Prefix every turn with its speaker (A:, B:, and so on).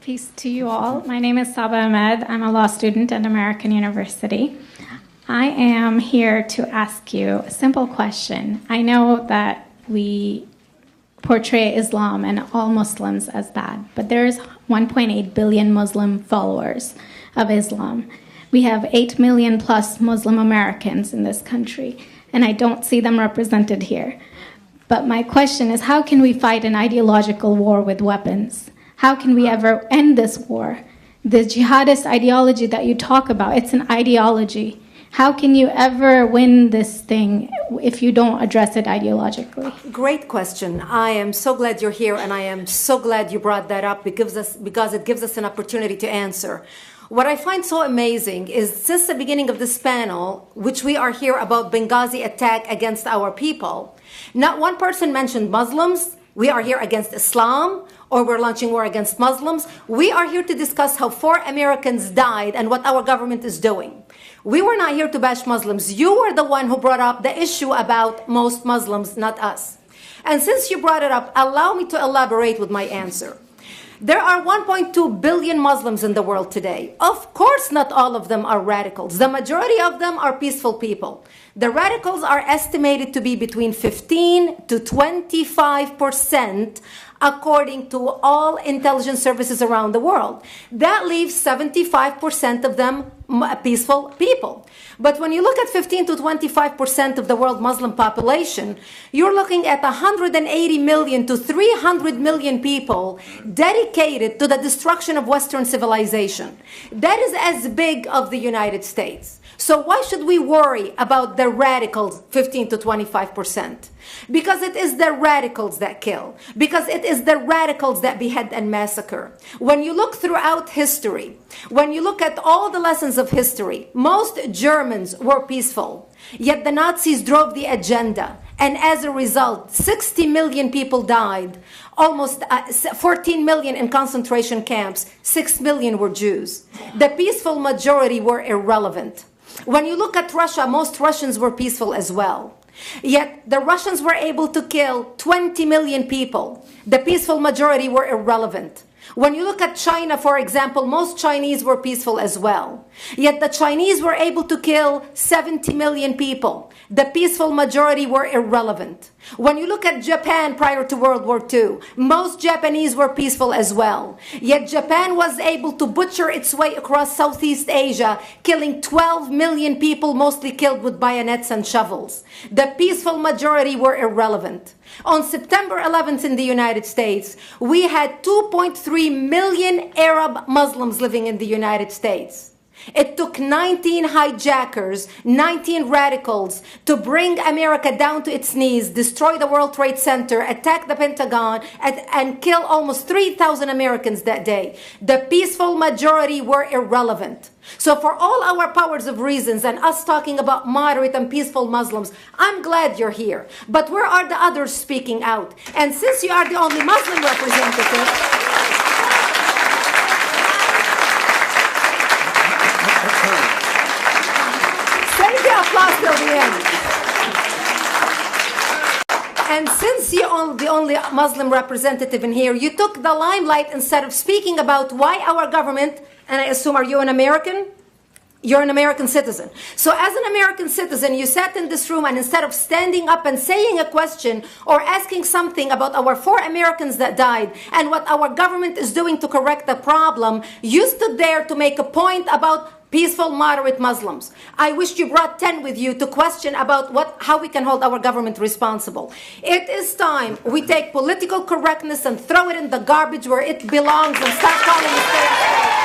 A: Peace to you all. My name is Saba Ahmed. I'm a law student at American University. I am here to ask you a simple question. I know that we portray Islam and all Muslims as bad, but there's 1.8 billion Muslim followers of Islam. We have 8 million plus Muslim Americans in this country, and I don't see them represented here. But my question is, how can we fight an ideological war with weapons? How can we ever end this war? The jihadist ideology that you talk about, it's an ideology. How can you ever win this thing if you don't address it ideologically?
B: Great question. I am so glad you're here, and I am so glad you brought that up because it gives us an opportunity to answer. What I find so amazing is since the beginning of this panel, which we are here about Benghazi attack against our people, not one person mentioned Muslims. We are here against Islam, or we're launching war against Muslims. We are here to discuss how 4 Americans died and what our government is doing. We were not here to bash Muslims. You were the one who brought up the issue about most Muslims, not us. And since you brought it up, allow me to elaborate with my answer. There are 1.2 billion Muslims in the world today. Of course, not all of them are radicals. The majority of them are peaceful people. The radicals are estimated to be between 15 to 25%, according to all intelligence services around the world. That leaves 75% of them peaceful people. But when you look at 15 to 25% of the world Muslim population, you're looking at 180 million to 300 million people dedicated to the destruction of Western civilization. That is as big of the United States. So why should we worry about the radicals, 15 to 25%? Because it is the radicals that kill. Because it is the radicals that behead and massacre. When you look throughout history, when you look at all the lessons of history, most Germans were peaceful. Yet the Nazis drove the agenda. And as a result, 60 million people died. Almost 14 million in concentration camps. 6 million were Jews. The peaceful majority were irrelevant. When you look at Russia, most Russians were peaceful as well. Yet the Russians were able to kill 20 million people. The peaceful majority were irrelevant. When you look at China, for example, most Chinese were peaceful as well. Yet the Chinese were able to kill 70 million people. The peaceful majority were irrelevant. When you look at Japan prior to World War II, most Japanese were peaceful as well. Yet Japan was able to butcher its way across Southeast Asia, killing 12 million people, mostly killed with bayonets and shovels. The peaceful majority were irrelevant. On September 11th in the United States, we had 2.3 million Arab Muslims living in the United States. It took 19 hijackers, 19 radicals to bring America down to its knees, destroy the World Trade Center, attack the Pentagon, and kill almost 3,000 Americans that day. The peaceful majority were irrelevant. So for all our powers of reasons and us talking about moderate and peaceful Muslims, I'm glad you're here. But where are the others speaking out? And since you are the only Muslim representative, applause till the end. And since you're the only Muslim representative in here, you took the limelight instead of speaking about why our government, and I assume, are you an American? You're an American citizen. So as an American citizen, you sat in this room and instead of standing up and saying a question or asking something about our 4 Americans that died and what our government is doing to correct the problem, you stood there to make a point about peaceful, moderate Muslims. I wish you brought 10 with you to question about how we can hold our government responsible. It is time we take political correctness and throw it in the garbage where it belongs and start calling it fair.